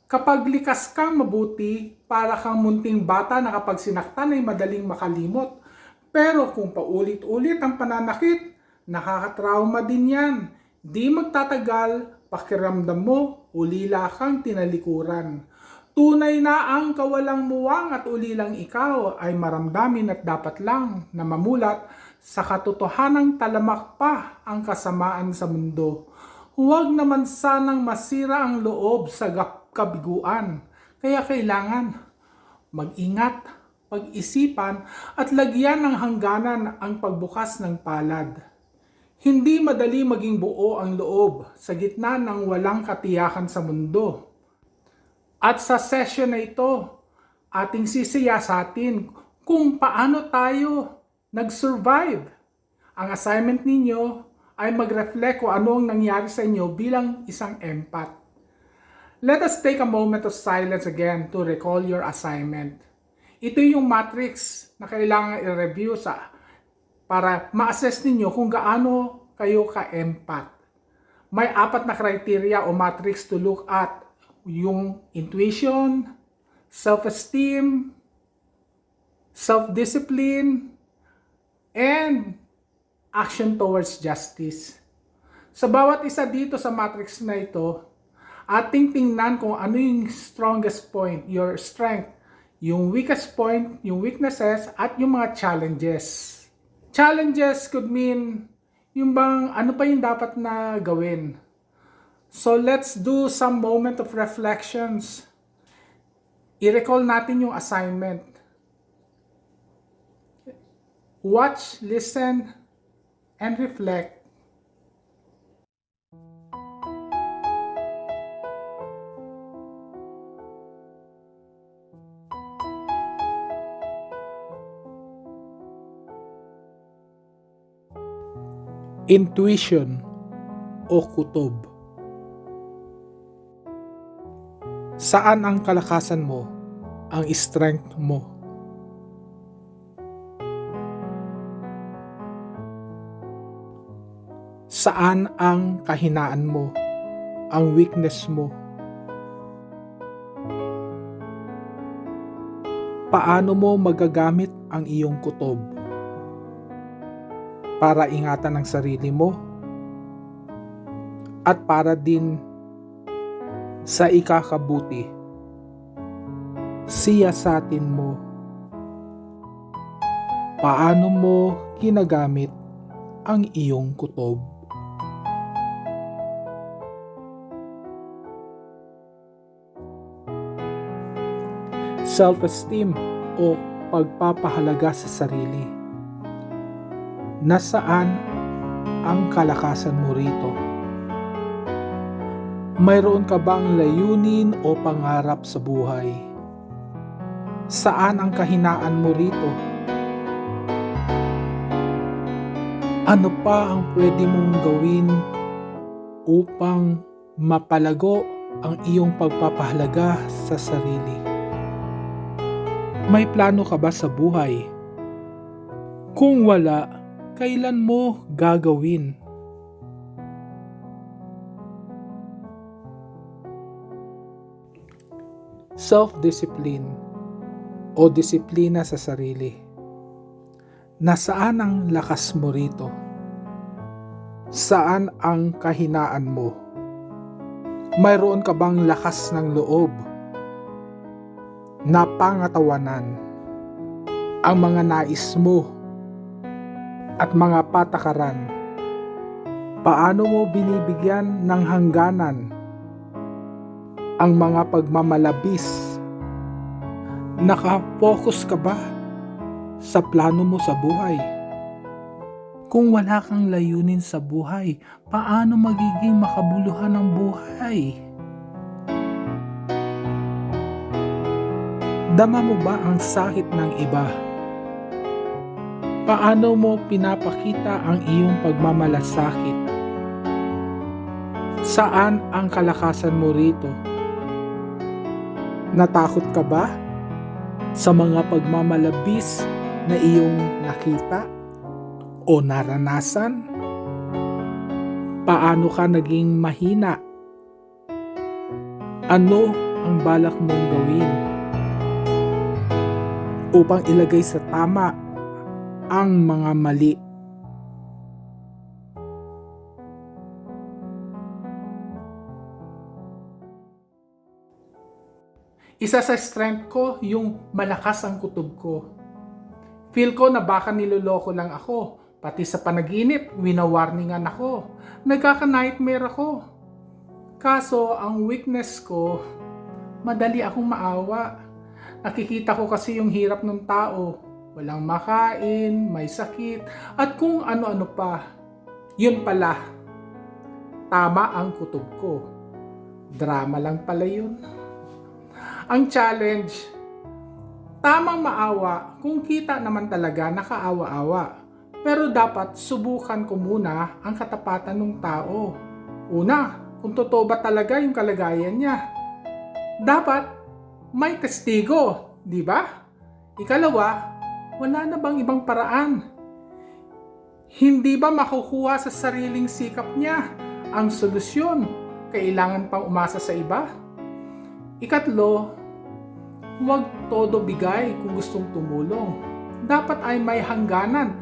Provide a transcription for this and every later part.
Kapag likas kang mabuti, para kang munting bata na kapag sinaktan ay madaling makalimot. Pero kung paulit-ulit ang pananakit, nakakatrauma din yan. Di magtatagal, pakiramdam mo, ulila kang tinalikuran. Tunay na ang kawalang muwang at ulilang ikaw ay maramdamin at dapat lang na mamulat sa katotohanang talamak pa ang kasamaan sa mundo. Huwag naman sanang masira ang loob sa kabiguan. Kaya kailangan mag-ingat, pag-isipan at lagyan ng hangganan ang pagbukas ng palad. Hindi madali maging buo ang loob sa gitna ng walang katiyakan sa mundo. At sa session na ito, ating sisiyasatin kung paano tayo nag-survive. Ang assignment ninyo ay mag-reflect kung ano ang nangyari sa inyo bilang isang empath. Let us take a moment of silence again to recall your assignment. Ito yung matrix na kailangan i-review para ma-assess ninyo kung gaano kayo ka-empath. May 4 na criteria o matrix to look at: yung intuition, self-esteem, self-discipline, and action towards justice. Sa bawat isa dito sa matrix na ito, ating tingnan kung ano yung strongest point, your strength, yung weakest point, yung weaknesses, at yung mga challenges. Challenges could mean yung bang ano pa yung dapat na gawin. So let's do some moment of reflections. I-recall natin yung assignment. Watch, listen, and reflect. Intuition o kutob. Saan ang kalakasan mo, ang strength mo? Saan ang kahinaan mo, ang weakness mo? Paano mo magagamit ang iyong kutob? Para ingatan ang sarili mo at para din sa ikakabuti. Siyasatin mo. Paano mo ginagamit ang iyong kutob? Self-esteem o pagpapahalaga sa sarili. Nasaan ang kalakasan mo rito? Mayroon ka bang layunin o pangarap sa buhay? Saan ang kahinaan mo rito? Ano pa ang pwede mong gawin upang mapalago ang iyong pagpapahalaga sa sarili? May plano ka ba sa buhay? Kung wala, kailan mo gagawin? Self-discipline o disiplina sa sarili. Nasaan ang lakas mo rito? Saan ang kahinaan mo? Mayroon ka bang lakas ng loob na pangatawanan ang mga nais mo at mga patakaran? Paano mo binibigyan ng hangganan ang mga pagmamalabis? Naka-focus ka ba sa plano mo sa buhay? Kung wala kang layunin sa buhay, paano magiging makabuluhan ang buhay? Dama mo ba ang sakit ng iba? Paano mo pinapakita ang iyong pagmamalasakit? Saan ang kalakasan mo rito? Natakot ka ba sa mga pagmamalabis na iyong nakita o naranasan? Paano ka naging mahina? Ano ang balak mong gawin upang ilagay sa tama ang mga mali. Isa sa strength ko, yung malakas ang kutob ko. Feel ko na baka niloloko lang ako. Pati sa panaginip, winawarningan ako. Nagkaka-nightmare ako. Kaso, ang weakness ko, madali akong maawa. Nakikita ko kasi yung hirap ng tao. Walang makain, may sakit, at kung ano-ano pa. Yun pala, tama ang kutob ko. Drama lang pala yun. Ang challenge, tamang maawa kung kita naman talaga nakaawa-awa. Pero dapat subukan ko muna ang katapatan ng tao. Una, kung totoo ba talaga yung kalagayan niya. Dapat may testigo, di ba? Ikalawa, wala na bang ibang paraan? Hindi ba makukuha sa sariling sikap niya ang solusyon? Kailangan pang umasa sa iba? Ikatlo, huwag todo bigay kung gustong tumulong. Dapat ay may hangganan.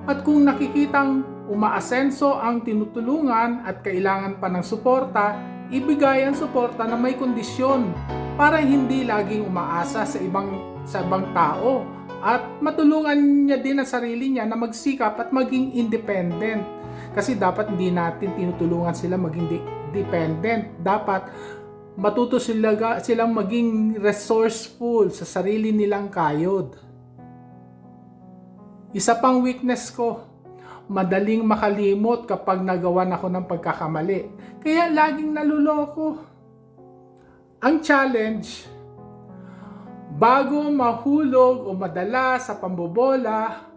At kung nakikitang umaasenso ang tinutulungan at kailangan pa ng suporta, ibigay ang suporta na may kondisyon para hindi laging umaasa sa ibang tao at matulungan niya din ang sarili niya na magsikap at maging independent. Kasi dapat hindi natin tinutulungan sila maging dependent. Dapat matuto silang maging resourceful sa sarili nilang kayod. Isa pang weakness ko, madaling makalimot kapag nagawan ako ng pagkakamali. Kaya laging naluloko. Ang challenge, bago mahulog o madala sa pambobola,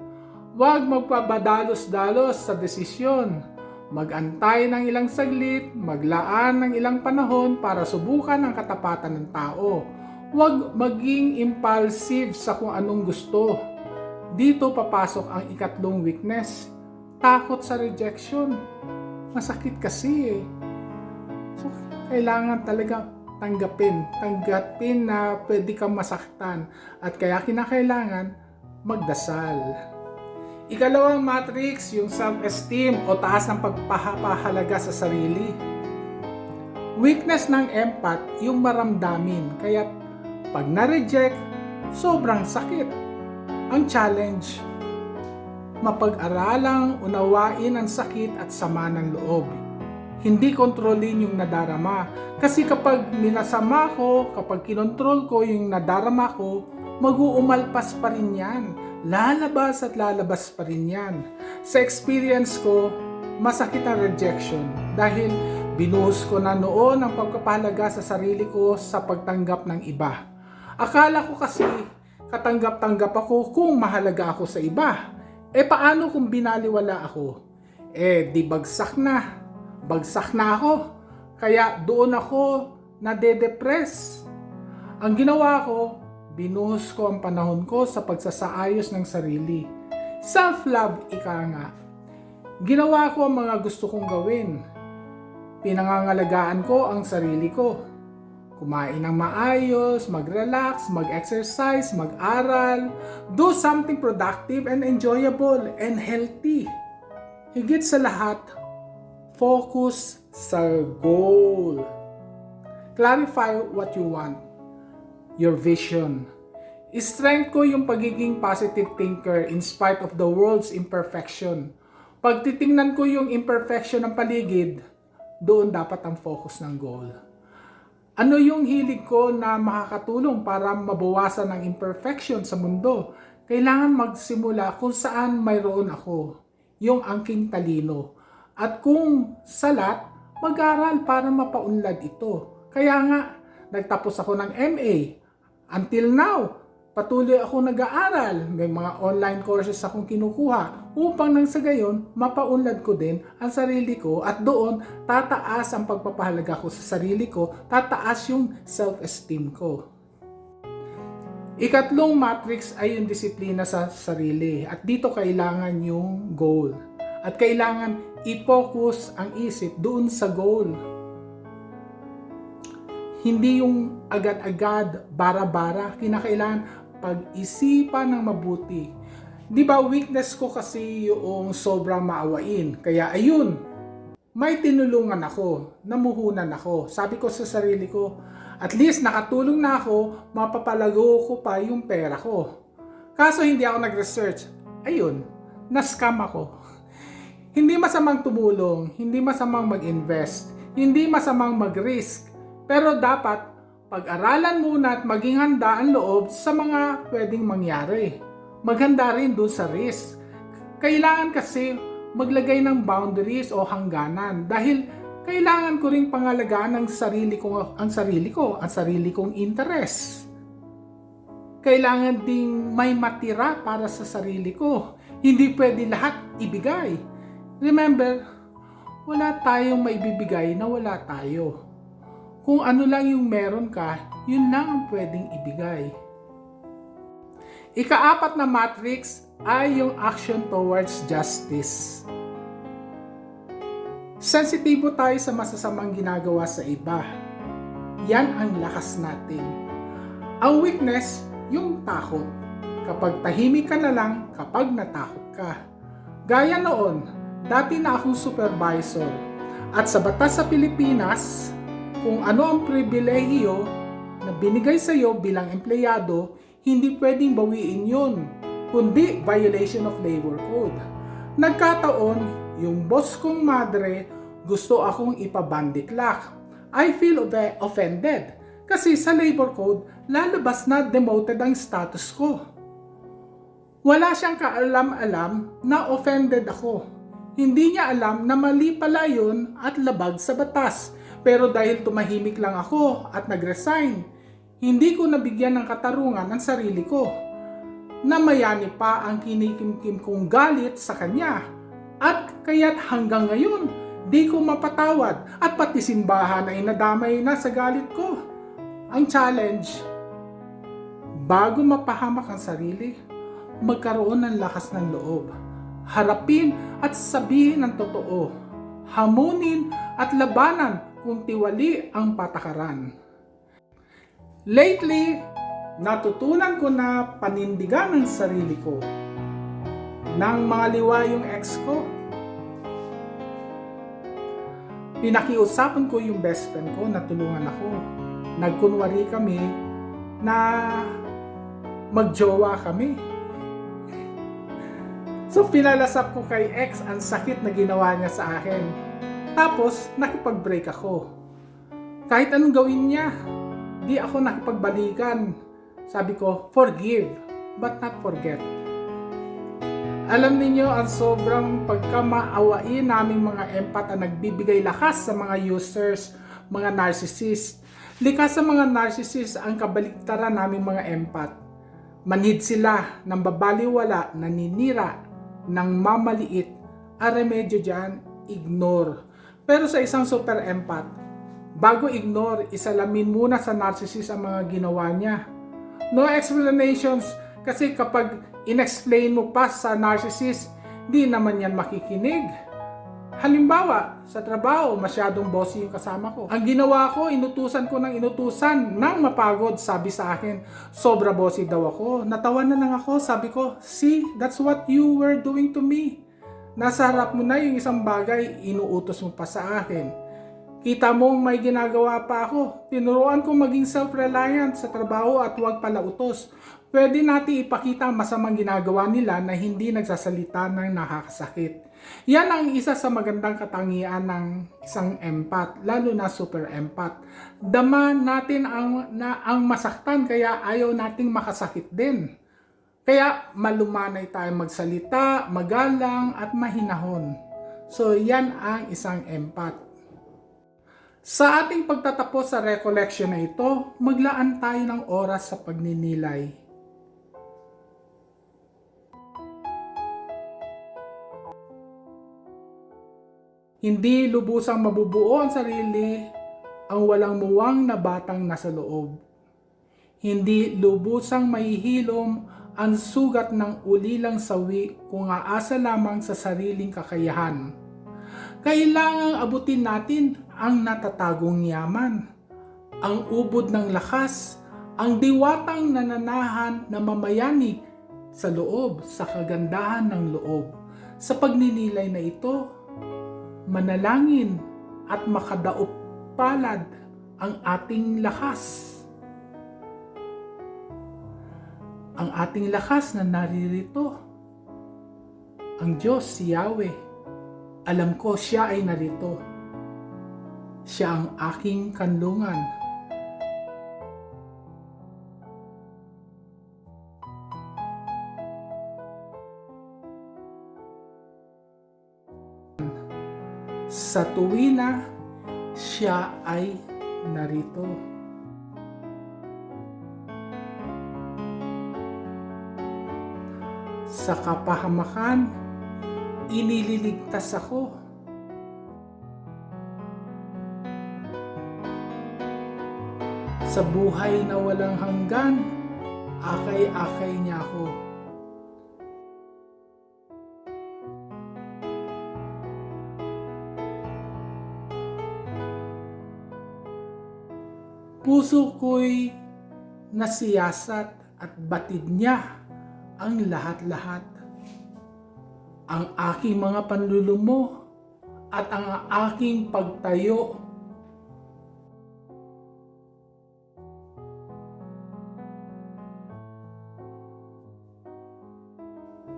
huwag magpabadalos-dalos sa desisyon. Mag-antay ng ilang saglit, maglaan ng ilang panahon para subukan ang katapatan ng tao. Huwag maging impulsive sa kung anong gusto. Dito papasok ang ikatlong weakness, takot sa rejection. Masakit kasi eh. So, kailangan talaga tanggapin na pwede kang masaktan at kaya kinakailangan magdasal. Ikalawang matrix, yung self-esteem o taas ng pagpapahalaga sa sarili. Weakness ng empath, yung maramdamin. Kaya pag na-reject, sobrang sakit. Ang challenge, mapag-aralang unawain ang sakit at sama ng loob. Hindi kontrolin yung nadarama. Kasi kapag minasama ko, kapag kinontrol ko yung nadarama ko, mag-uumalpas pa rin yan. Lalabas at lalabas pa rin yan. Sa experience ko, masakit ang rejection dahil binuhos ko na noon ang pagpapahalaga sa sarili ko sa pagtanggap ng iba. Akala ko kasi katanggap-tanggap ako kung mahalaga ako sa iba. Paano kung binaliwala ako? Di bagsak na. Bagsak na ako. Kaya doon ako nade-depress. Ang ginawa ko, binuhos ko ang panahon ko sa pagsasaayos ng sarili. Self-love, ika nga. Ginawa ko ang mga gusto kong gawin. Pinangangalagaan ko ang sarili ko. Kumain ng maayos, mag-relax, mag-exercise, mag-aral, do something productive and enjoyable and healthy. Higit sa lahat, focus sa goal. Clarify what you want. Your vision. Strength ko yung pagiging positive thinker in spite of the world's imperfection. Pag titingnan ko yung imperfection ng paligid, doon dapat ang focus ng goal. Ano yung hilig ko na makakatulong para mabawasan ang imperfection sa mundo? Kailangan magsimula kung saan mayroon ako, yung angking talino. At kung salat, mag-aral para mapaunlad ito. Kaya nga, nagtapos ako ng MA. Until now, patuloy ako nag-aaral. May mga online courses akong kinukuha upang nang sa gayon, mapaunlad ko din ang sarili ko at doon tataas ang pagpapahalaga ko sa sarili ko, tataas yung self-esteem ko. Ikatlong matrix ay yung disiplina sa sarili at dito kailangan yung goal at kailangan i-focus ang isip doon sa goal. Hindi yung agad-agad, bara-bara. Kinakailangan pag-isipan ng mabuti. Di ba weakness ko kasi yung sobrang maawain. Kaya ayun, may tinulungan ako, namuhunan ako. Sabi ko sa sarili ko, at least nakatulong na ako, mapapalago ko pa yung pera ko. Kaso hindi ako nag-research. Ayun, na-scam ako. Hindi masamang tumulong, hindi masamang mag-invest, hindi masamang mag-risk. Pero dapat pag-aralan muna at maging handa ang loob sa mga pwedeng mangyari. Maghanda rin doon sa risk. Kailangan kasi maglagay ng boundaries o hangganan dahil kailangan ko ring pangalagaan ang sarili kong interest. Kailangan ding may matira para sa sarili ko. Hindi pwede lahat ibigay. Remember, wala tayong maibibigay na wala tayo. Kung ano lang yung meron ka, yun lang ang pwedeng ibigay. Ika-4 na matrix ay yung action towards justice. Sensitibo tayo sa masasamang ginagawa sa iba. Yan ang lakas natin. Ang weakness, yung takot. Kapag tahimik ka na lang kapag natakot ka. Gaya noon, dati na akong supervisor. At sa batas sa Pilipinas, kung ano ang pribilehiyo na binigay sa iyo bilang empleyado, hindi pwedeng bawiin yun, kundi violation of labor code. Nagkataon, yung boss kong madre gusto akong ipabandiklak. I feel offended kasi sa labor code, lalabas na demoted ang status ko. Wala siyang kaalam-alam na offended ako. Hindi niya alam na mali pala yun at labag sa batas. Pero dahil tumahimik lang ako at nag-resign, hindi ko nabigyan ng katarungan ang sarili ko. Namayani pa ang kinikimkim kong galit sa kanya. At kaya't hanggang ngayon, di ko mapatawad at pati simbahan ay nadamay na sa galit ko. Ang challenge, bago mapahamak ang sarili, magkaroon ng lakas ng loob. Harapin at sabihin ang totoo. Hamunin at labanan kung tiwali ang patakaran. Lately, natutunan ko na panindigan ang sarili ko. Nang maliwa yung ex ko, pinakiusapan ko yung best friend ko na tulungan ako. Nagkunwari kami na magjowa kami. So pinalasap ko kay ex ang sakit na ginawa niya sa akin. Tapos nakipag-break ako. Kahit anong gawin niya, di ako nakipagbalikan. Sabi ko, forgive, but not forget. Alam niyo ang sobrang pagkamaawain naming mga empath ang nagbibigay lakas sa mga users, mga narcissist. Likas sa mga narcissist ang kabaliktaran naming mga empath. Manhid sila ng babaliwala, naninira, ng mamaliit. Ang remedyo dyan, ignore. Pero sa isang super empath, bago ignore, isalamin muna sa narcissist ang mga ginawa niya. No explanations, kasi kapag inexplain mo pa sa narcissist, di naman yan makikinig. Halimbawa, sa trabaho, masyadong bossy yung kasama ko. Ang ginawa ko, inutusan ko ng inutusan nang mapagod, sabi sa akin, sobra bossy daw ako. Natawa na lang ako, sabi ko, see, that's what you were doing to me. Nasa harap mo na yung isang bagay, inuutos mo pa sa akin. Kita mo may ginagawa pa ako. Tinuruan ko maging self-reliant sa trabaho at huwag pala utos. Pwede natin ipakita ang masamang ginagawa nila na hindi nagsasalita ng nakakasakit. Yan ang isa sa magandang katangian ng isang empath, lalo na super empath. Dama natin ang masaktan kaya ayaw nating makasakit din. Kaya malumanay tayo magsalita, magalang at mahinahon. So yan ang isang empath. Sa ating pagtatapos sa recollection na ito, maglaan tayo ng oras sa pagninilay. Hindi lubusang mabubuo ang sarili ang walang muwang na batang nasa loob. Hindi lubusang mahihilom ang sugat ng ulilang sawi kung aasa lamang sa sariling kakayahan. Kailangang abutin natin ang natatagong yaman. ang ubod ng lakas, ang diwatang nananahan na mamayani sa loob, sa kagandahan ng loob. Sa pagninilay na ito, manalangin at makadaop palad ang ating lakas. Ang ating lakas na naririto, ang Diyos, si Yahweh. Alam ko siya ay narito. Siya ang aking kanlungan. Sa tuwina, siya ay narito. Sa kapahamakan, inililigtas ako. Sa buhay na walang hanggan, akay-akay niya ako. Puso ko'y nasiyasat at batid niya ang lahat-lahat. Ang aking mga panlulumo at ang aking pagtayo.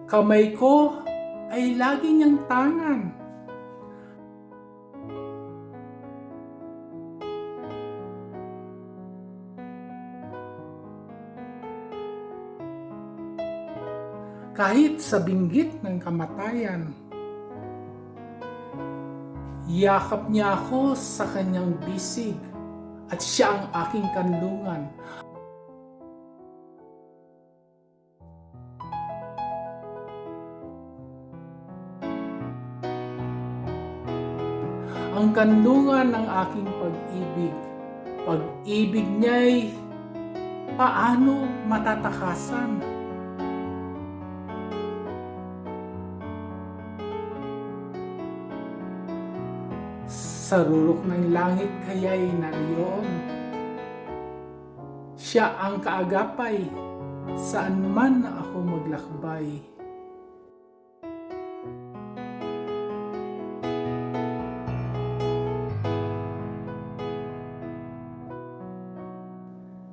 Kamay ko ay lagi niyang tangan. Kahit sa binggit ng kamatayan, yakap niya ako sa kanyang bisig at siya ang aking kanlungan. Ang kanlungan ng aking pag-ibig. Pag-ibig niya'y paano matatakasan? Sa rurok ng langit kaya'y nariyoon. Siya ang kaagapay, saan man ako maglakbay.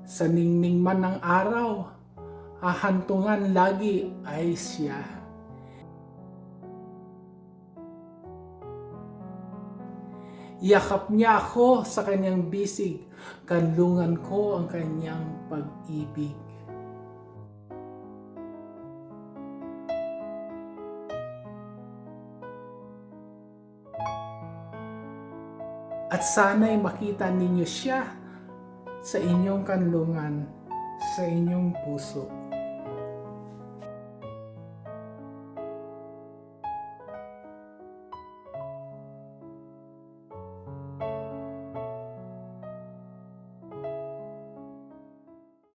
Sa ningning man ng araw, hahantungan lagi ay siya. Yakap niya ako sa kanyang bisig, kanlungan ko ang kanyang pag-ibig. At sana'y makita ninyo siya sa inyong kanlungan, sa inyong puso.